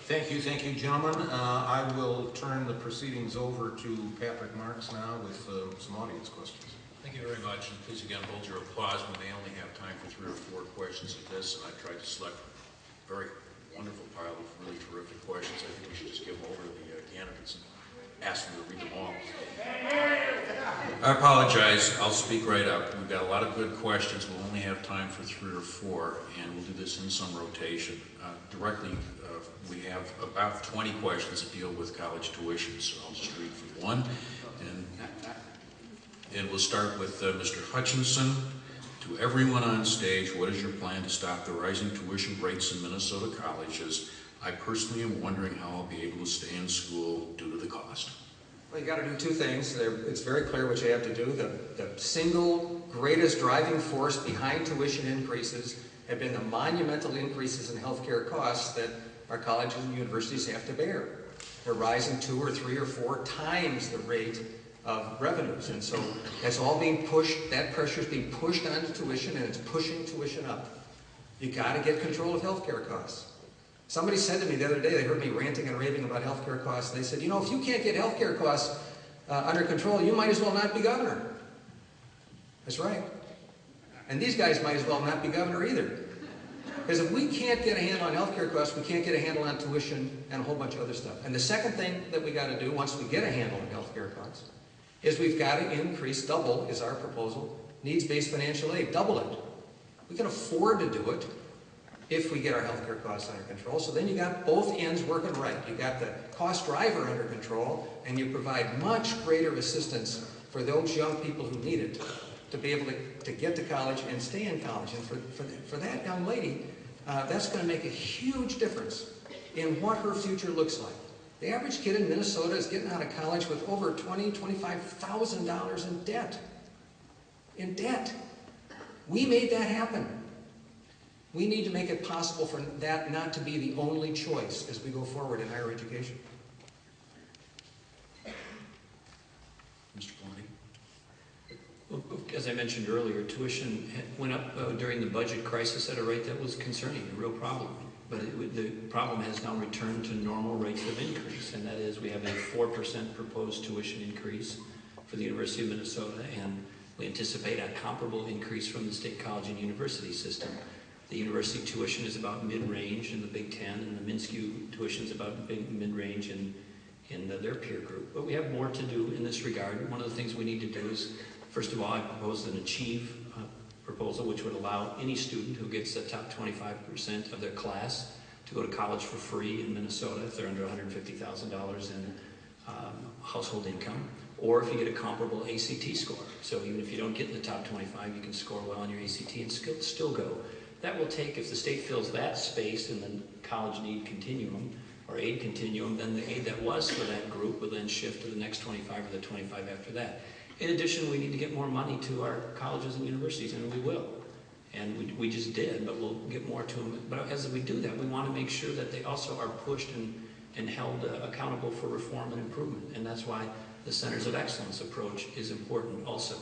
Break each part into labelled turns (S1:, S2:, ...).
S1: Thank you, gentlemen. I will turn the proceedings over to Patrick Marks now with some audience questions.
S2: Thank you very much, and please again hold your applause. We may only have time for 3 or 4 questions of this, and I tried to select a very wonderful pile of really terrific questions. I think we should just give them over to the candidates and ask them to read them all. I apologize. I'll speak right up. We've got a lot of good questions. We'll only have time for 3 or 4, and we'll do this in some rotation. We have about 20 questions that deal with college tuition, so I'll just read from one. And we'll start with Mr. Hutchinson. To everyone on stage, what is your plan to stop the rising tuition rates in Minnesota colleges? I personally am wondering how I'll be able to stay in school due to the cost.
S3: Well, you got to do 2 things. It's very clear what you have to do. The single greatest driving force behind tuition increases have been the monumental increases in healthcare costs that our colleges and universities have to bear. They're rising 2 or 3 or 4 times the rate of revenues, and so that's all being pushed. That pressure is being pushed onto tuition, and it's pushing tuition up. You got to get control of healthcare costs. Somebody said to me the other day, they heard me ranting and raving about healthcare costs, and they said, you know, if you can't get healthcare costs under control, you might as well not be governor. That's right. And these guys might as well not be governor either. Because if we can't get a handle on healthcare costs, we can't get a handle on tuition and a whole bunch of other stuff. And the second thing that we got to do once we get a handle on healthcare costs is we've got to increase, double is our proposal, needs-based financial aid, double it. We can afford to do it if we get our healthcare costs under control. So then you got both ends working right. You got the cost driver under control, and you provide much greater assistance for those young people who need it to be able to get to college and stay in college. And for that young lady, that's going to make a huge difference in what her future looks like. The average kid in Minnesota is getting out of college with over $20,000, $25,000 in debt. In debt. We made that happen. We need to make it possible for that not to be the only choice as we go forward in higher education.
S2: Mr. Palani?
S4: Well, as I mentioned earlier, tuition went up during the budget crisis at a rate that was concerning, a real problem. But the problem has now returned to normal rates of increase, and that is we have a 4% proposed tuition increase for the University of Minnesota, and we anticipate a comparable increase from the state college and university system. The university tuition is about mid-range in the Big Ten, and the MnSCU tuition is about mid-range in their peer group. But we have more to do in this regard. One of the things we need to do is, first of all, I proposed an Achieve proposal, which would allow any student who gets the top 25% of their class to go to college for free in Minnesota if they're under $150,000 in household income, or if you get a comparable ACT score. So even if you don't get in the top 25, you can score well on your ACT and still go. That will take, if the state fills that space in the college need continuum, or aid continuum, then the aid that was for that group will then shift to the next 25 or the 25 after that. In addition, we need to get more money to our colleges and universities, and we will. And we just did, but we'll get more to them. But as we do that, we want to make sure that they also are pushed and held accountable for reform and improvement. And that's why the Centers of Excellence approach is important also.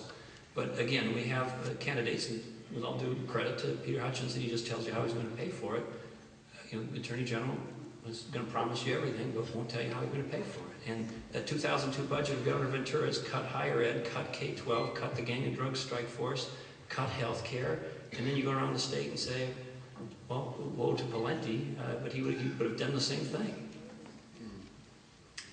S4: But again, we have candidates, and with all due credit to Peter Hutchinson, he just tells you how he's going to pay for it. The Attorney General is going to promise you everything, but won't tell you how he's going to pay for it. And that 2002 budget of Governor Ventura has cut higher ed, cut K-12, cut the gang and drug strike force, cut health care, and then you go around the state and say, well, woe to Valenti, but he would have done the same thing.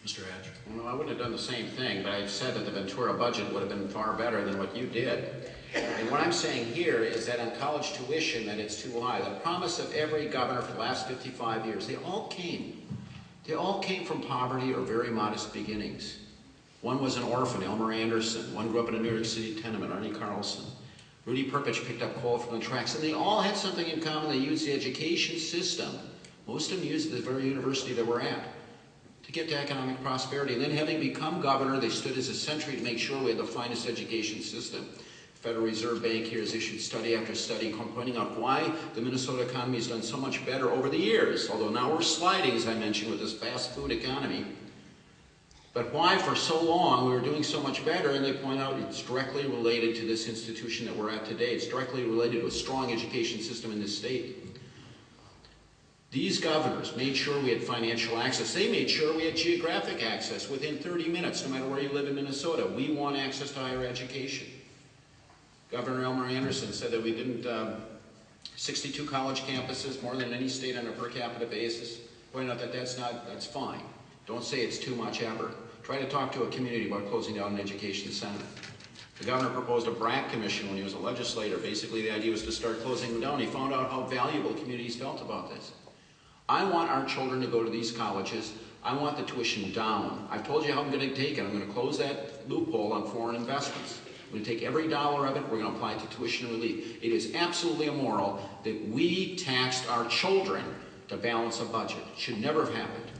S2: Mr. Hatch?
S5: Well, I wouldn't have done the same thing, but I've said that the Ventura budget would have been far better than what you did. And what I'm saying here is that on college tuition, that it's too high. The promise of every governor for the last 55 years, they all came from poverty or very modest beginnings. One was an orphan, Elmer Anderson. One grew up in a New York City tenement, Arnie Carlson. Rudy Perpich picked up coal from the tracks, and they all had something in common. They used the education system. Most of them used the very university that we're at to get to economic prosperity. And then having become governor, they stood as a sentry to make sure we had the finest education system. Federal Reserve Bank here has issued study after study pointing out why the Minnesota economy has done so much better over the years, although now we're sliding, as I mentioned, with this fast food economy. But why for so long we were doing so much better, and they point out it's directly related to this institution that we're at today. It's directly related to a strong education system in this state. These governors made sure we had financial access. They made sure we had geographic access within 30 minutes, no matter where you live in Minnesota. We want access to higher education. Governor Elmer Anderson said that we didn't, 62 college campuses, more than any state on a per capita basis. Point out that that's fine. Don't say it's too much ever. Try to talk to a community about closing down an education center. The governor proposed a BRAC commission when he was a legislator. Basically, the idea was to start closing them down. He found out how valuable communities felt about this. I want our children to go to these colleges. I want the tuition down. I've told you how I'm going to take it. I'm going to close that loophole on foreign investments. I'm going to take every dollar of it, we're going to apply it to tuition relief. It is absolutely immoral that we taxed our children to balance a budget. It should never have happened.